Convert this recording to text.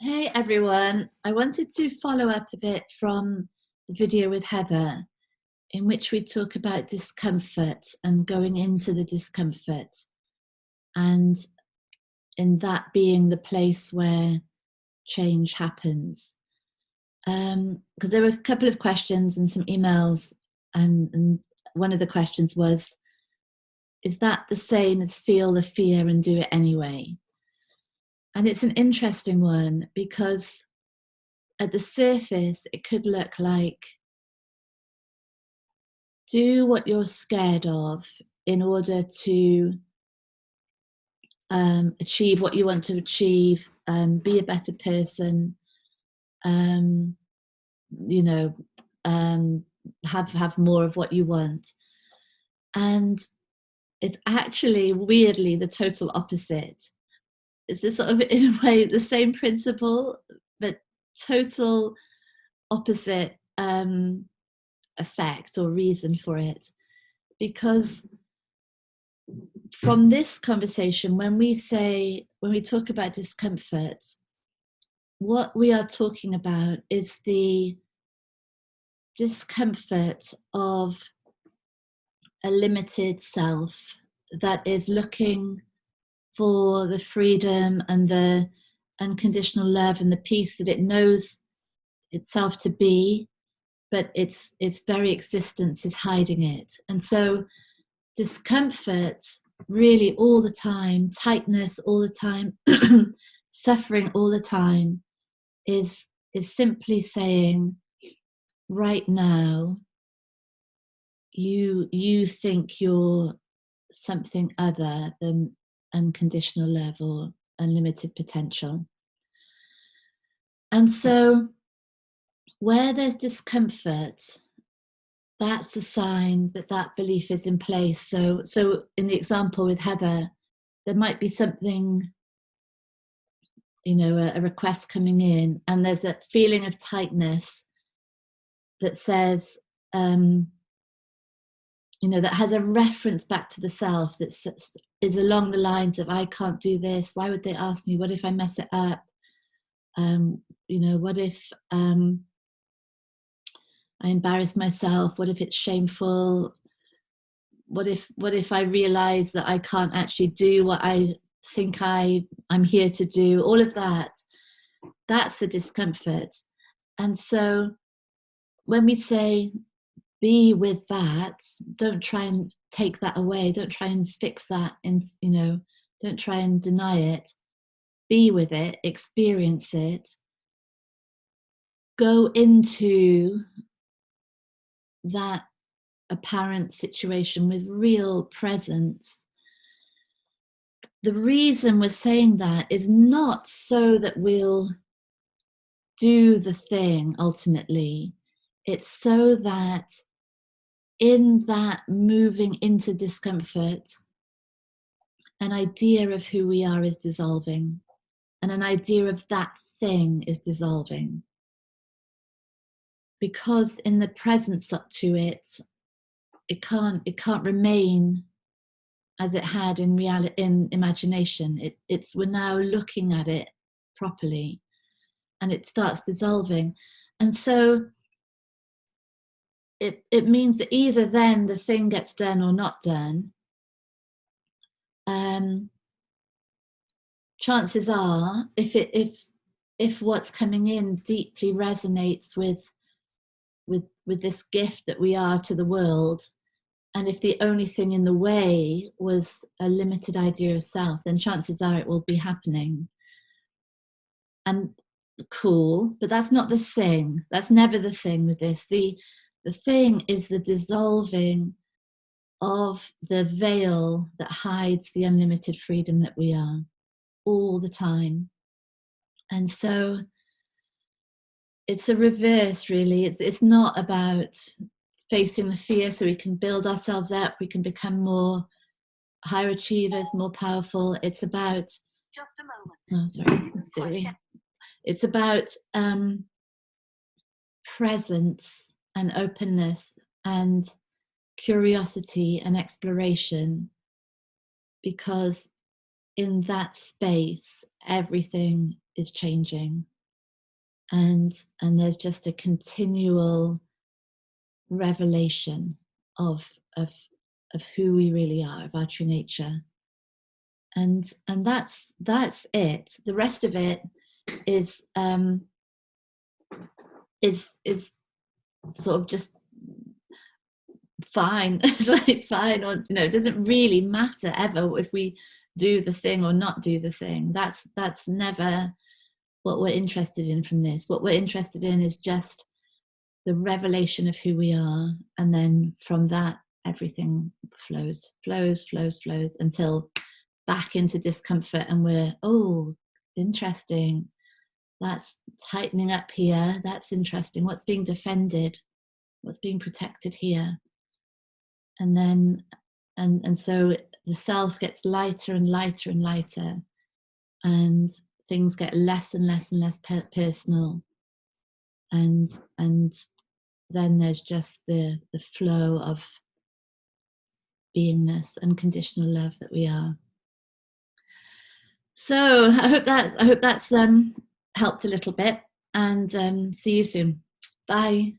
Hey everyone, I wanted to follow up a bit from the video with Heather, in which we talk about discomfort and going into the discomfort, and in that being the place where change happens. Because there were a couple of questions and some emails, and one of the questions was, is that the same as feel the fear and do it anyway? And it's an interesting one because at the surface, it could look like do what you're scared of in order to achieve what you want to achieve, be a better person, um, you know, um, have more of what you want. And it's actually weirdly the total opposite. It's this sort of, in a way, the same principle, but total opposite effect or reason for it. Because from this conversation, when we talk about discomfort, what we are talking about is the discomfort of a limited self that is looking for the freedom and the unconditional love and the peace that it knows itself to be, but its very existence is hiding it. And so discomfort really all the time, tightness all the time, suffering all the time is simply saying, right now, you think you're something other than unconditional love or unlimited potential. And so where there's discomfort, that's a sign that that belief is in place. So in the example with Heather, there might be something, a request coming in, and there's that feeling of tightness that says, that has a reference back to the self that is along the lines of, I can't do this. Why would they ask me? What if I mess it up? What if I embarrass myself? What if it's shameful? What if I realize that I can't actually do what I think I'm here to do? All of that's the discomfort. And so when we say be with that, don't try and take that away, don't try and fix that, and don't try and deny it. Be with it, experience it, go into that apparent situation with real presence. The reason we're saying that is not so that we'll do the thing ultimately. It's so that in that moving into discomfort, an idea of who we are is dissolving, and an idea of that thing is dissolving. Because in the presence up to it, it can't remain as it had in reality, in imagination. We're now looking at it properly, and it starts dissolving. And so it means that either then the thing gets done or not done. Chances are, if what's coming in deeply resonates with this gift that we are to the world, and if the only thing in the way was a limited idea of self, then chances are it will be happening. And cool, but that's not the thing. That's never the thing with this. The thing is the dissolving of the veil that hides the unlimited freedom that we are all the time. And so it's a reverse, really. It's not about facing the fear so we can build ourselves up, we can become more higher achievers, more powerful. It's about just a moment. Oh, sorry, Siri. It's about presence and openness and curiosity and exploration, because in that space everything is changing. and there's just a continual revelation of of of who we really are, of our true nature. And that's it. The rest of it is is sort of just fine. It's like fine, or it doesn't really matter ever if we do the thing or not do the thing. That's never what we're interested in from this. What we're interested in is just the revelation of who we are, and then from that everything flows until back into discomfort, and we're, oh, interesting, that's tightening up here, that's interesting, what's being defended, what's being protected here. And then and so the self gets lighter and lighter and lighter, and things get less and less and less personal, and then there's just the flow of beingness, unconditional love that we are. So I hope that's helped a little bit, and see you soon. Bye.